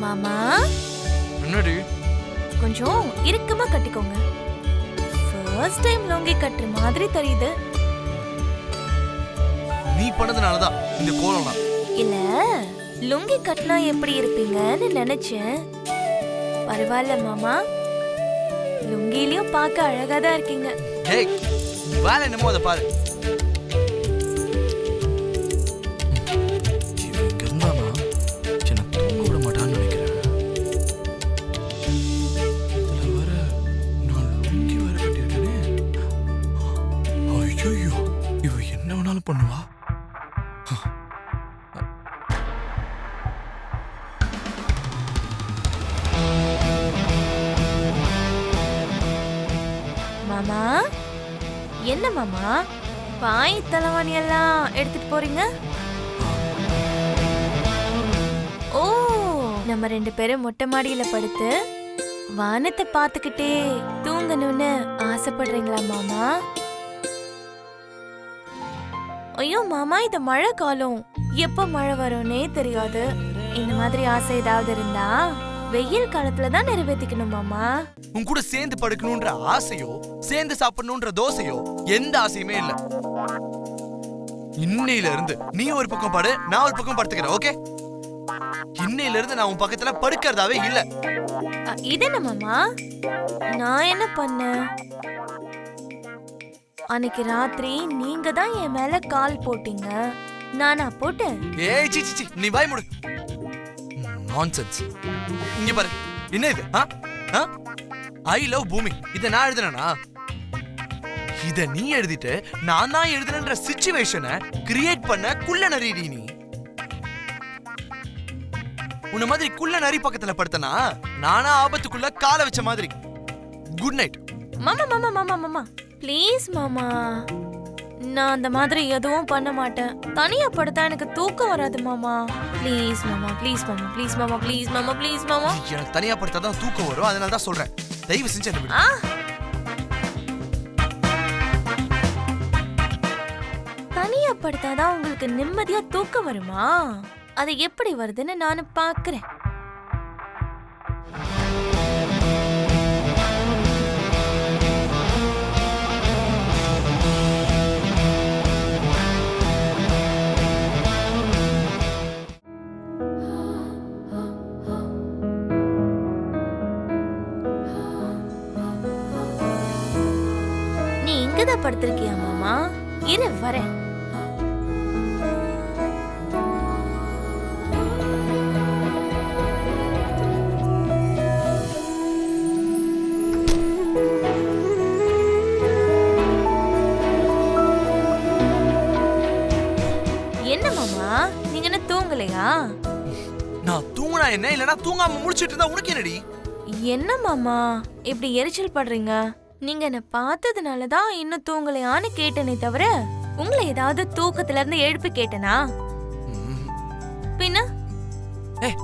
மாமா என்னடி கொஞ்சம் இறுக்கமா கட்டிக்கோங்க. ஃபர்ஸ்ட் டைம் லுங்கி கட்டுற மாதிரி தெரியுது. நீ பண்ணதுனாலதான் இந்த கோலம்லாம். இல்ல லுங்கி கட்டினா எப்படி இருப்பீங்கன்னு நினைச்சேன். பரவாயில்ல மாமா, லுங்கிலையும் பார்க்க அழகா தான் இருக்கீங்க. ஏய் வேலை என்னமோ அதை பாரு. இங்க இருந்தானா சின்ன தூங்க விட மாட்டான்னு நினைக்கிறேன். இதுல வர நான் லுங்கி வேற கட்டியிருக்கேனே. ஐயோ இவ என்ன வேணாலும் பண்ணுவா. மாமா என்ன மாமா பாய் தலைவாணி எல்லாம் எடுத்துட்டு போறீங்க? ஓ நம்ம 2 பேரும் மொட்டை மாடியில படுத்து வானத்தை பார்த்துக்கிட்டே தூங்கணும்னு ஆசைப்படுறீங்களா மாமா? ஐயோ மாமா, இது மழை காலம், எப்ப மழை வரும்னே தெரியாது. இந்த மாதிரி ஆசை ஏதாவது இருந்தா வெயில் காலத்துல தான் நிறைவேற்றிக்கணும் மாமா. உன் கூட சேர்ந்து படுக்கணும்ன்ற ஆசையோ சேர்ந்து சாப்பிடணும்ன்ற தோசையோ எந்த ஆசையுமே இல்ல. இன்னையில இருந்து நீ ஒரு பக்கம் படு, நான் ஒரு பக்கம் படுத்துக்கிறேன். ஓகே? இன்னையில இருந்து நான் உன் பக்கத்துல படுக்கிறதாவே இல்ல. இது என்ன மாமா, நான் என்ன பண்ணேன்? அன்னைக்கு ராத்திரி நீங்க தான் என் மேல கால் போட்டீங்க, நானா போட்டேன்? ஏய் சி நீ வாய் மூடு. நான்சென்ஸ். இங்க பாரு, என்ன இது? ஐ லவ் பூமி இத நான் எழுதுனேனா? இத நீ எழுதிட்டு நான் தான் எழுதுனன்ற சிச்சுவேஷனை கிரியேட் பண்ண குள்ள நரிடி நீ. உன்ன மாதிரி குள்ள நரி பக்கத்துல படுத்தனா நானா ஆபத்துக்குள்ள காலை வச்ச மாதிரி. Good night. மாமா மாமா மாமா மாமா ப்ளீஸ் மாமா, நான் அந்த மாதிரி எதுவும் பண்ண மாட்டேன். தனியா படுத்தா எனக்கு தூக்கம் வராது மாமா. ப்ளீஸ் மாமா, ப்ளீஸ் மாமா, ப்ளீஸ் மாமா, ப்ளீஸ் மாமா, ப்ளீஸ் மாமா. எனக்கு தனியா படுத்தாதான் தூக்கம் வரும், அதனால தான் சொல்றேன். தயவு செஞ்சு என்ன விடு. தனியா படுத்தாதான் உங்களுக்கு நிம்மதியா தூக்கம் வருமா? அது எப்படி வருதுன்னு நானும் பாக்குறேன். நீ இங்கதான் படுத்திருக்கியா மாமா? இரு வரேன். என்ன மாமா, நீங்க என்ன தூங்கலையா? நான் தூங்குனா என்ன, இல்லனா தூங்காம முழிச்சிட்டு இருந்தா உனக்கு என்னடி? என்ன மாமா இப்படி எரிச்சல் படுறீங்க? நீங்க என்ன பார்த்ததுனால தான் இன்னும் தூங்கலையான்னு கேட்டனே தவிர உங்களை ஏதாவது தூக்கத்துல இருந்து எழுப்பி கேட்டனா? பின்ன ஏய்